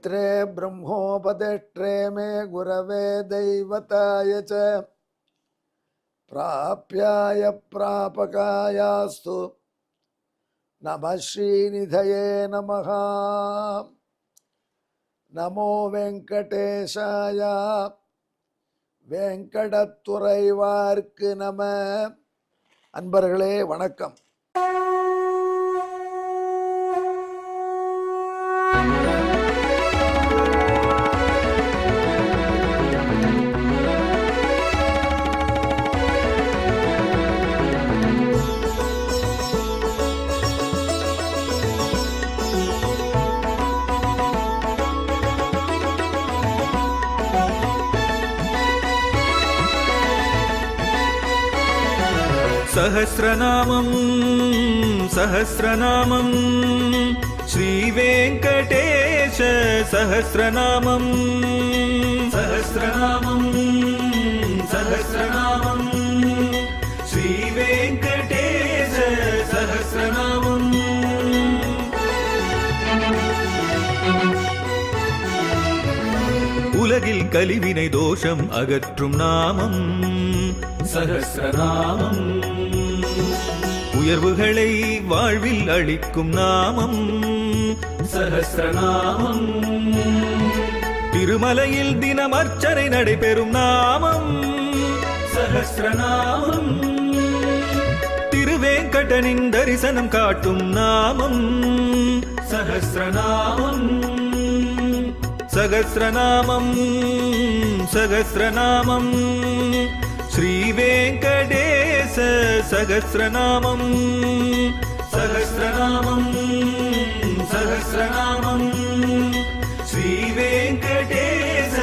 श्रीमात्रे ब्रह्मोपदेष्ट्रे मे गुरवे दैवताय च प्राप्याय प्रापकायास्तु नमः श्रीनिधये नमः। नमो वेंकटेशाय वेंकटतुறைவார்க்கு நம. அன்பர்களே வணக்கம். सहस्रनामं सहस्रनामं श्रीवेंकटेश सहस्रनामं सहस्रनामं सहस्रनामं श्रीवेंकटेश सहस्रनामं. உலகில் கலிவினை தோஷம் அகற்றும் நாமம் சகஸ்ரநாமம். உயர்வுகளை வாழ்வில் அளிக்கும் நாமம் சகஸ்ரநாமம். திருமலையில் தினம் அர்ச்சனை நடைபெறும் நாமம் சகஸ்ரநாமம். திருவேங்கடனின் தரிசனம் காட்டும் நாமம் சகஸ்ரநாமம். சகஸ்ரநாமம் சகஸ்ரநாமம் श्रीवेंकटेश सहस्रनामं सहस्रनामं सहस्रनामं श्रीवेंकटेश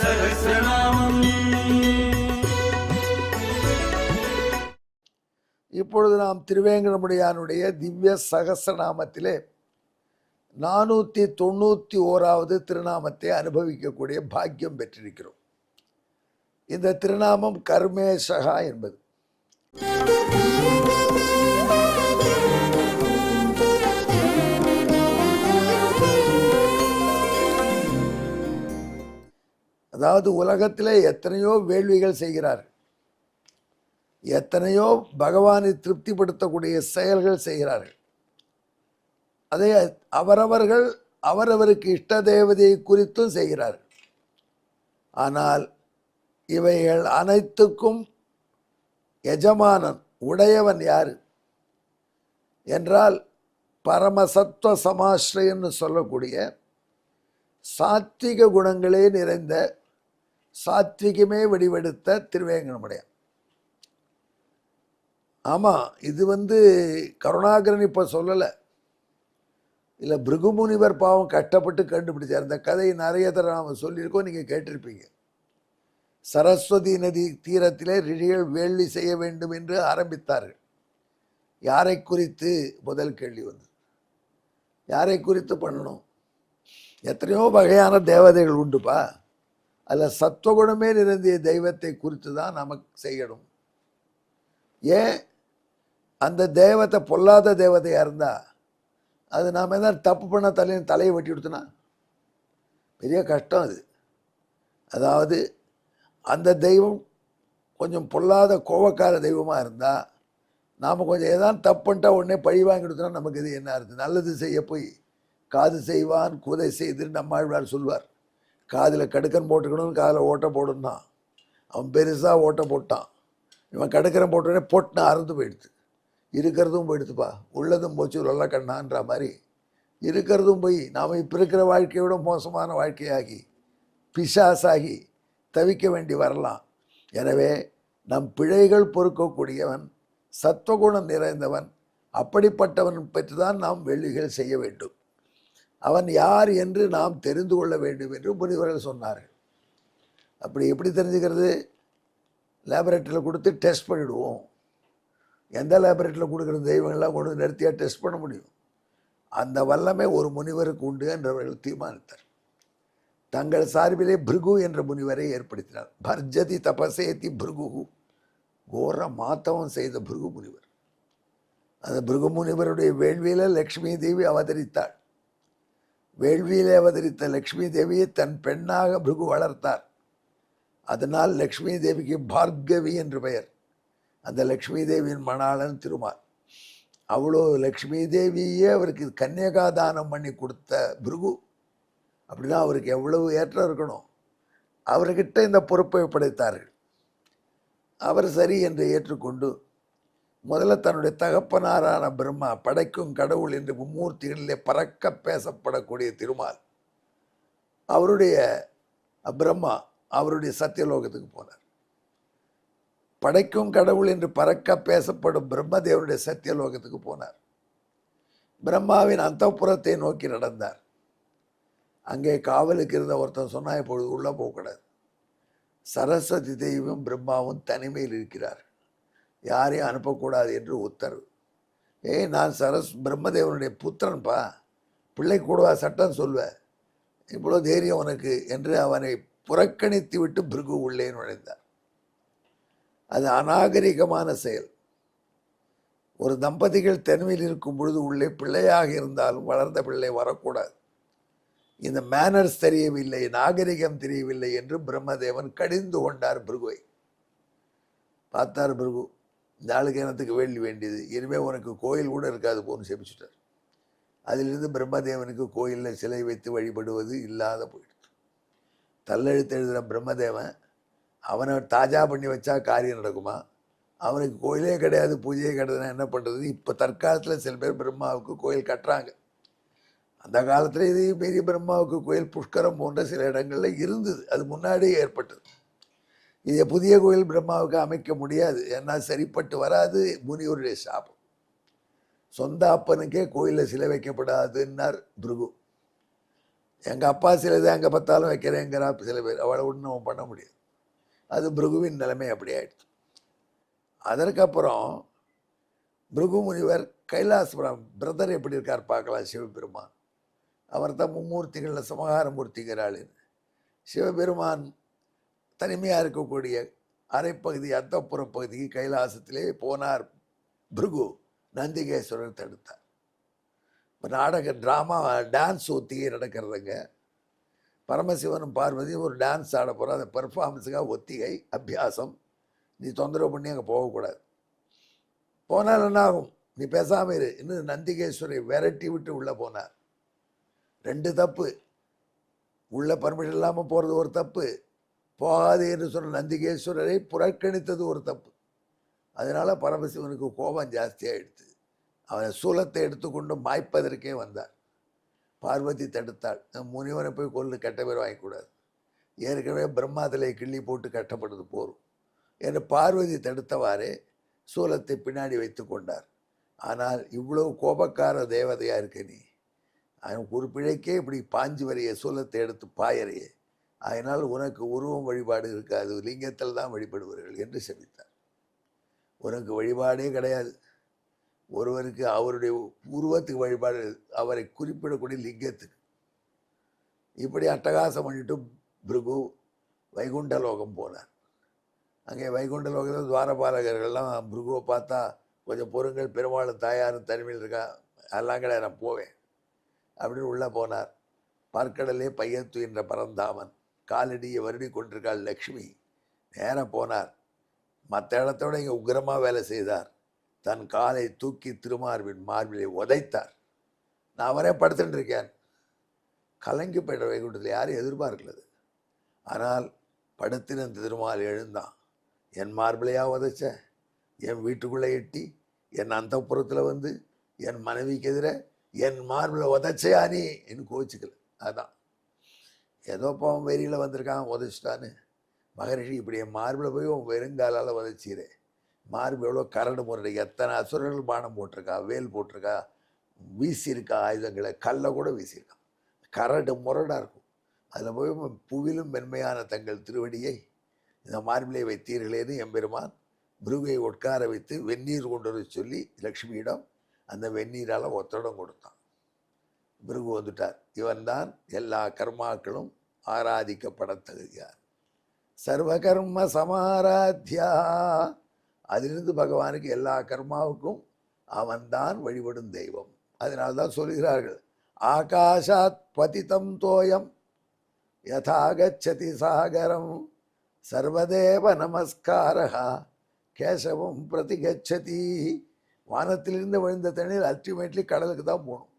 सहस्रनामं. இப்பொழுது நாம் திருவேங்கடமுடியானுடைய திவ்ய சகஸ்ரநாமத்திலே 491வது திருநாமத்தை அனுபவிக்கக்கூடிய பாக்கியம் பெற்றிருக்கிறோம். இந்த திருநாமம் கர்மேசகா என்பது. அதாவது உலகத்திலே எத்தனையோ வேள்விகள் செய்கிறார்கள், எத்தனையோ பகவானை திருப்திப்படுத்தக்கூடிய செயல்கள் செய்கிறார்கள். அதை அவரவர்கள் அவரவருக்கு இஷ்ட தேவதையை குறித்தும் செய்கிறார்கள். ஆனால் இவைகள் அனைத்துக்கும் எஜமானன் உடையவன் யாரு என்றால் பரமசத்துவ சமாஸ்ரயன்னு சொல்லக்கூடிய சாத்விக குணங்களே நிறைந்த சாத்விகமே வடிவெடுத்த திருவேங்கடமுடையான். ஆமாம், இது கருணாகரன் இப்போ சொல்லலை, இல்லை பிருகுமுனிவர் பாவம் கஷ்டப்பட்டு கண்டுபிடிச்சார். இந்த கதையை நிறைய தடவை நாம் சொல்லியிருக்கோம், நீங்கள் கேட்டிருப்பீங்க. சரஸ்வதி நதி தீரத்திலே ரிஷிகள் வேள்வி செய்ய வேண்டும் என்று ஆரம்பித்தார்கள். யாரை குறித்து? முதல் கேள்வி யாரை குறித்து பண்ணணும்? எத்தனையோ வகையான தேவதைகள் உண்டுப்பா, அதில் சத்துவகுணமே நிறைந்திய தெய்வத்தை குறித்து தான் நமக்கு செய்யணும். ஏன் அந்த தேவத்தை பொல்லாத தேவதையாக இருந்தால் அது நாம் எதாவது தப்பு பண்ண தலையை வெட்டி கொடுத்தனா பெரிய கஷ்டம் அது. அதாவது அந்த தெய்வம் கொஞ்சம் பொல்லாத கோவக்கார தெய்வமாக இருந்தால் நாம் கொஞ்சம் ஏதாவது தப்பு பண்ணிட்டா உடனே பழி வாங்கி கொடுத்தோன்னா நமக்கு இது என்ன இருக்குது? நல்லது செய்ய போய் காது செய்வான் கூதை செய்துன்னு நம்மாழ்வார் சொல்வார். காதில் கடுக்கன் போட்டுக்கணும்னு காதில் ஓட்டை போடணும்னா அவன் பெருசாக ஓட்டை போட்டான், இவன் கடுக்கன் போட்டோடனே போட்டுனா அறுந்து போயிடுது. இருக்கிறதும் போயிடுதுப்பா, உள்ளதும் போச்சு நல்லா கண்ணான்ற மாதிரி இருக்கிறதும் போய் நாம் இப்போ இருக்கிற வாழ்க்கையை விட மோசமான வாழ்க்கையாகி பிசாசாகி தவிக்க வேண்டி வரலாம். எனவே நம் பிழைகள் பொறுக்கக்கூடியவன், சத்துவகுணம் நிறைந்தவன், அப்படிப்பட்டவன் பற்றி தான் நாம் வேள்விகள் செய்ய வேண்டும். அவன் யார் என்று நாம் தெரிந்து கொள்ள வேண்டும் என்று முனிவர்கள் சொன்னார்கள். அப்படி எப்படி தெரிஞ்சுக்கிறது? லேபரேட்டரியில் கொடுத்து டெஸ்ட் பண்ணிவிடுவோம். எந்த லேபரேட்டரியில் கொடுக்குற தெய்வங்கள்லாம் கொண்டு நிறுத்தியாக டெஸ்ட் பண்ண முடியும்? அந்த வல்லமை ஒரு முனிவருக்கு உண்டு என்றவர்கள் தீர்மானித்தார். தங்கள் சார்பிலே பிருகு என்ற முனிவரை ஏற்படுத்தினார். பர்ஜதி தபசேதி பிருகு, கோர மாத்தவம் செய்த பிருகு முனிவர். அந்த பிருகு முனிவருடைய வேள்வியில் லக்ஷ்மி தேவி அவதரித்தாள். வேள்வியிலே அவதரித்த லக்ஷ்மி தேவியை தன் பெண்ணாக பிருகு வளர்த்தார். அதனால் லக்ஷ்மி தேவிக்கு பார்கவி என்று பெயர். அந்த லக்ஷ்மி தேவியின் மணாளன் திருமால். அவ்வளோ லக்ஷ்மி தேவியே அவருக்கு கன்னியகாதானம் பண்ணி கொடுத்த பிருகு. அப்படின்னா அவருக்கு எவ்வளவு ஏற்றம் இருக்கணும். அவர்கிட்ட இந்த பொறுப்பை படைத்தார்கள். அவர் சரி என்று ஏற்றுக்கொண்டு முதல்ல தன்னுடைய தகப்பனாரான பிரம்மா, படைக்கும் கடவுள் என்று மும்மூர்த்திகளிலே பறக்க பேசப்படக்கூடிய திருமால், அவருடைய பிரம்மா அவருடைய சத்தியலோகத்துக்கு போனார். படைக்கும் கடவுள் என்று பறக்க பேசப்படும் பிரம்மதேவனுடைய சத்தியலோகத்துக்கு போனார். பிரம்மாவின் அந்தப்புறத்தை நோக்கி நடந்தார். அங்கே காவலுக்கு இருந்த ஒருத்தன் சொன்னா, இப்பொழுது உள்ள போகக்கூடாது. சரஸ்வதி தேவியும் பிரம்மாவும் தனிமையில் இருக்கிறார், யாரையும் அனுப்பக்கூடாது என்று உத்தரவு. நான் பிரம்மதேவனுடைய புத்திரன்பா, பிள்ளை கூடவா சட்டம் சொல்வேன், இவ்வளோ தைரியம் உனக்கு என்று அவனை புறக்கணித்து விட்டு பிருகு உள்ளே நுழைந்தார். அது அநாகரிகமான செயல். ஒரு தம்பதிகள் தனிமையில் இருக்கும் பொழுது உள்ளே பிள்ளையாக இருந்தாலும் வளர்ந்த பிள்ளை வரக்கூடாது. இந்த மேனர்ஸ் தெரியவில்லை, நாகரிகம் தெரியவில்லை என்று பிரம்மதேவன் கடிந்து கொண்டார் பிருகுவை. பார்த்தார் பிருகு, இந்த ஆளுக்கு எனத்துக்கு வேண்டி வேண்டியது, இனிமேல் உனக்கு கோயில் கூட இருக்காது போன்னு செபிச்சுட்டார். அதிலிருந்து பிரம்மதேவனுக்கு கோயிலில் சிலை வைத்து வழிபடுவது இல்லாத போயிடுச்சு. தள்ளெழுத்து எழுதுகிற பிரம்மதேவன் அவனை தாஜா பண்ணி வச்சா காரியம் நடக்குமா? அவனுக்கு கோயிலே கிடையாது, பூஜையே கிடையாதுன்னா என்ன பண்ணுறது? இப்போ தற்காலத்தில் சில பேர் பிரம்மாவுக்கு கோயில் கட்டுறாங்க. அந்த காலத்தில் இது பெரிய பிரம்மாவுக்கு கோயில் புஷ்கரம் போன்ற சில இடங்களில் இருந்தது, அது முன்னாடியே ஏற்பட்டது. இதை புதிய கோயில் பிரம்மாவுக்கு அமைக்க முடியாது, ஏன்னா சரிப்பட்டு வராது, முனிவருடைய சாபம். சொந்த அப்பனுக்கே கோயிலில் சிலை வைக்கப்படாதுன்னார் பிருகு. எங்கள் அப்பா சிலை தான் எங்கே பார்த்தாலும் வைக்கிறேங்கிறா சில பேர், அவளை ஒன்றும் பண்ண முடியாது. அது பிருகுவின் நிலைமை அப்படி ஆயிடுச்சு. அதற்கப்புறம் பிருகு முனிவர் கைலாசபுரம் பிரதர் எப்படி இருக்கார் பார்க்கலாம். சிவபெருமான் அவர் தான் மும்மூர்த்திகளில் சமகார மூர்த்திங்கிறாள். சிவபெருமான் தனிமையாக இருக்கக்கூடிய அரைப்பகுதி அந்தப்புற பகுதிக்கு கைலாசத்திலே போனார் பிருகு. நந்திகேஸ்வரர் தடுத்தார். இப்போ நாடக ட்ராமா டான்ஸ் ஒத்திகை நடக்கிறதுங்க. பரமசிவனும் பார்வதியும் ஒரு டான்ஸ் ஆட போகிறோம், அந்த பெர்ஃபார்மன்ஸுக்காக ஒத்திகை அபியாசம். நீ தொந்தரவு பண்ணி அங்கே போகக்கூடாது, போனால் என்ன ஆகும், நீ பேசாமல் இரு. இன்னும் நந்திகேஸ்வரை விரட்டி விட்டு உள்ளே போனார். 2 தப்பு. உள்ள பர்மிஷன் இல்லாமல் போகிறது ஒரு தப்பு, போகாது என்று சொன்ன நந்திகேஸ்வரரை புறக்கணித்தது ஒரு தப்பு. அதனால் பரமசிவனுக்கு கோபம் ஜாஸ்தியாகிடுது. அவனை சூலத்தை எடுத்துக்கொண்டு மாய்ப்பதற்கே வந்தார். பார்வதி தடுத்தாள். முனிவனை போய் கொல்லு, கெட்ட பேர் வாங்கக்கூடாது, ஏற்கனவே பிரம்மாதலை கிள்ளி போட்டு கட்டப்படுது போரும் என்று பார்வதி தடுத்தவாறே சூலத்தை பின்னாடி வைத்து கொண்டார். ஆனால் இவ்வளவு கோபக்கார தேவதையாக இருக்க நீ, அவன் ஒரு பிழைக்கே இப்படி பாஞ்சு வரைய சூலத்தை எடுத்து பாயறையே, அதனால் உனக்கு உருவம் வழிபாடு இருக்காது, லிங்கத்தில் தான் வழிபடுவார்கள் என்று செபித்தார். உனக்கு வழிபாடே கிடையாது, ஒருவருக்கு அவருடைய உருவத்துக்கு வழிபாடு, அவரை குறிப்பிடக்கூடிய லிங்கத்துக்கு. இப்படி அட்டகாசம் பண்ணிட்டு பிருகு வைகுண்டலோகம் போனார். அங்கே வைகுண்டலோகத்தில் துவாரபாலகர்கள்லாம் பிருகுவை பார்த்தா, கொஞ்சம் பொருங்கள், பெருமாளும் தாயாரும் தனிமையில் இருக்கா, அதெல்லாம் கிடையாது, நான் போவேன் அப்படின்னு உள்ளே போனார். பார்க்கடலே பையத்து என்ற பரந்தாமன், காலடியை வருடி கொண்டிருக்காள் லக்ஷ்மி. நேராக போனார். மற்ற இடத்தோட இங்கே உக்கிரமாக வேலை செய்தார். தன் காலை தூக்கி திருமார்பின் மார்பிலை உதைத்தார். நான் அவரே படுத்துட்டு இருக்கேன். கலங்கி போய்ட வைகுண்டத்தில் யாரும் எதிர்பார்க்கலது. ஆனால் படுத்தின திருமால் எழுந்தான். என் மார்பிளையா உதைச்ச, என் வீட்டுக்குள்ளே எட்டி, என் அந்தப்புறத்தில் வந்து என் மனைவிக்கு எதிர என் மார்பில் உதைச்சையா நீ என்று கோச்சிக்கல. அதான் ஏதோ பாவம் வெறியில் வந்திருக்கான், உதைச்சிட்டான்னு. மகரிஷி, இப்படி என் மார்பில் போய் உன் வெறுங்காலால் உதைச்சிக்கிறேன். மார்பு எவ்வளோ கரடு முரடு, எத்தனை அசுரர்கள் பானம் போட்டிருக்கா, வேல் போட்டிருக்கா, வீசியிருக்கா ஆயுதங்களை, கல்லை கூட வீசியிருக்கான். கரடு முரடாக இருக்கும். அதில் போய் புவிலும் மென்மையான தங்கள் திருவடியை இந்த மார்பிலை வைத்தீர்களேன்னு எம்பெருமான் பிருகுவை உட்கார வைத்து வெந்நீர் கொண்டு வர சொல்லி லக்ஷ்மியிடம் அந்த வெந்நீரால் ஒத்தடம் கொடுத்தான். பிருகு வந்துட்டார். இவன்தான் எல்லா கர்மாக்களும் ஆராதிக்கப்பட தகுதியார். சர்வகர்ம சமாராத்யா. அதிலிருந்து பகவானுக்கு எல்லா கர்மாவுக்கும் அவன்தான் வழிபடும் தெய்வம். அதனால்தான் சொல்கிறார்கள், ஆகாஷாத் பதிதம் தோயம் யதா கச்சதி சாகரம் சர்வதேவ நமஸ்காரஹா கேசவம் பிரதி கச்சதி. வானத்திலிருந்து விழுந்த தண்ணீர் அல்டிமேட்லி கடலுக்கு தான் போகணும்.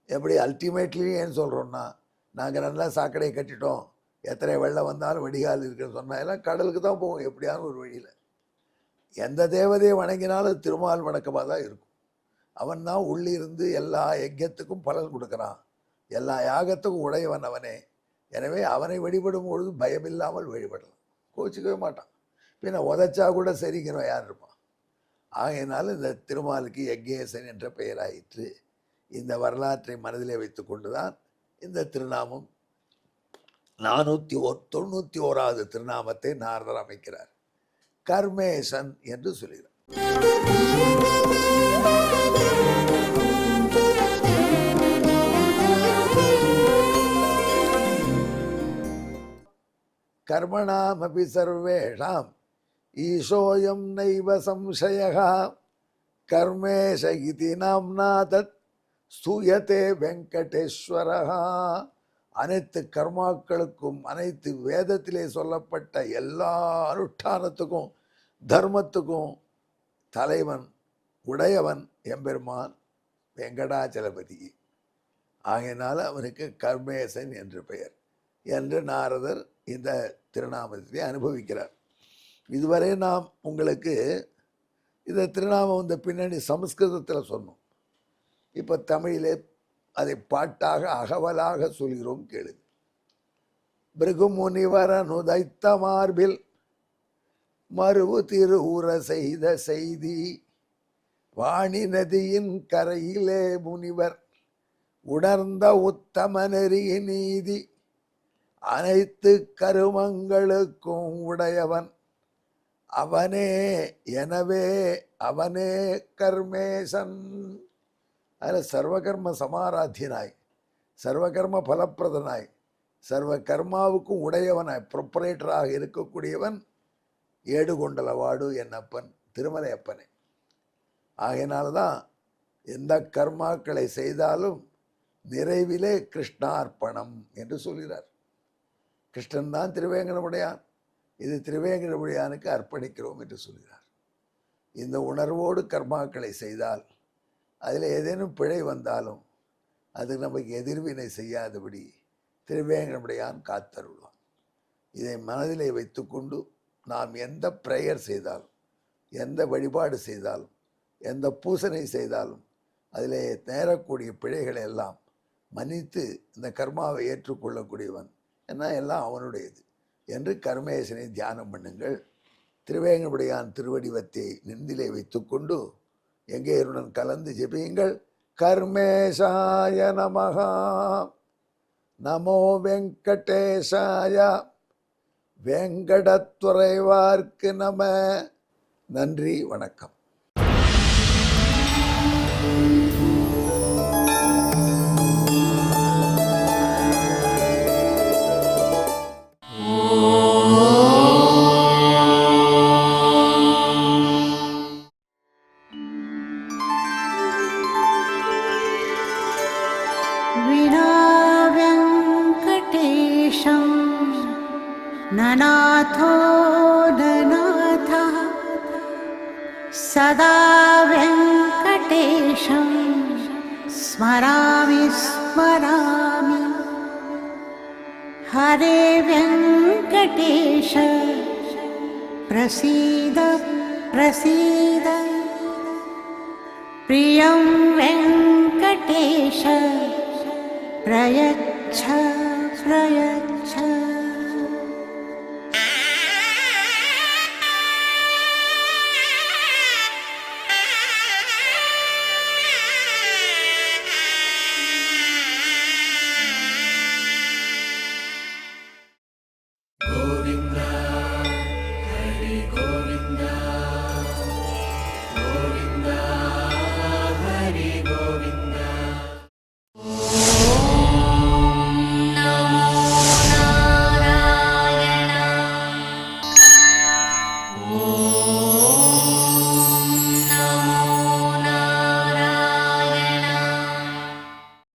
எப்படி அல்டிமேட்லி ஏன்னு சொல்கிறோம்னா, நாங்கள் நல்லா சாக்கடையை கட்டிட்டோம், எத்தனை வெள்ளம் வந்தாலும் வடிகால் இருக்குன்னு சொன்னால் எல்லாம் கடலுக்கு தான் போகும் எப்படியான ஒரு வழியில். எந்த தேவதையை வணங்கினாலும் திருமால் வணக்கமாக தான் இருக்கும். அவன் தான் உள்ளிருந்து எல்லா யஜ்யத்துக்கும் பலன் கொடுக்குறான், எல்லா யாகத்துக்கும் உடையவன் அவனே. எனவே அவனை வழிபடும் பொழுது பயமில்லாமல் வழிபடலாம், கோச்சிக்கவே மாட்டான். பின்ன உதைச்சா கூட சரிங்கிறவன் யார் இருப்பான்? ஆகையினால இந்த திருமாலுக்கு யக்ஞேசன் என்ற பெயராயிற்று. இந்த வரலாற்றை மனதிலே வைத்து கொண்டுதான் இந்த திருநாமம் 491வது திருநாமத்தை நாரதர் அமைக்கிறார். கர்மேசன் என்று சொல்கிறார். கர்மணாமபி சர்வேஷாம் ஈசோயம் நைவ சம்சயः கர்மேஷ இதி நாம்னா தத் ஸ்தூயதே வெங்கடேஸ்வரः. அனைத்து கர்மாக்களுக்கும், அனைத்து வேதத்திலே சொல்லப்பட்ட எல்லா அனுஷ்டானத்துக்கும் தர்மத்துக்கும் தலைவன் உடையவன் எம்பெருமான் வெங்கடாச்சலபதி. ஆகையினால அவனுக்கு கர்மேசன் என்று பெயர் என்று நாரதர் இந்த திருநாமத்தை அனுபவிக்கிறார். இதுவரை நாம் உங்களுக்கு இந்த திருநாமம் இந்த பின்னணி சமஸ்கிருதத்தில் சொன்னோம். இப்போ தமிழிலே அதை பாட்டாக அகவலாக சொல்கிறோம், கேளு. பிருகுமுனிவரன் உதைத்த மார்பில் மருவு திருவுர செய்த செய்தி, வாணி நதியின் கரையிலே முனிவர் உணர்ந்த உத்தம நெறி நீதி, அனைத்து கருமங்களுக்கும் உடையவன் அவனே, எனவே அவனே கர்மேசன். அதில் சர்வகர்ம சமாராத்தியனாய், சர்வகர்ம பலப்பிரதனாய், சர்வ கர்மாவுக்கும் உடையவனாய் ப்ரொப்பரேட்டராக இருக்கக்கூடியவன் ஏடுகொண்டலவாடு என்னப்பன் திருமலை அப்பனே. ஆகையினால்தான் எந்த கர்மாக்களை செய்தாலும் நிறைவிலே கிருஷ்ணார்ப்பணம் என்று சொல்கிறார். கிருஷ்ணன் தான் திருவேங்கடமுடையான், இது திருவேங்கடமுடையானுக்கு அர்ப்பணிக்கிறோம் என்று சொல்கிறார். இந்த உணர்வோடு கர்மாக்களை செய்தால் அதில் ஏதேனும் பிழை வந்தாலும் அது நமக்கு எதிர்வினை செய்யாதபடி திருவேங்கடமுடையான் காத்தருள்வான். இதை மனதிலே வைத்துக்கொண்டு நாம் எந்த ப்ரேயர் செய்தாலும், எந்த வழிபாடு செய்தாலும், எந்த பூசனை செய்தாலும் அதிலே நேரக்கூடிய பிழைகளை எல்லாம் மன்னித்து இந்த கர்மாவை ஏற்றுக்கொள்ளக்கூடியவன், ஏன்னா எல்லாம் அவனுடையது என்று கர்மேசனை தியானம் பண்ணுங்கள். திருவேங்கடமுடையான் திருவடிவத்தை நெஞ்சிலே வைத்துக்கொண்டு எங்கேருடன் கலந்து ஜெபியுங்கள். கர்மேசாய நமஹா, நமோ வெங்கடேசாய, வெங்கடத்துறைவார்க்கு நம. நன்றி, வணக்கம். ननाथो ननाथः सदा वेङ्कटेशं स्मरामि स्मरामि। हरे वेङ्कटेश प्रसीद प्रसीद, प्रियं वेङ्कटेश प्रयच्छ प्रयच्छ। கோவிந்த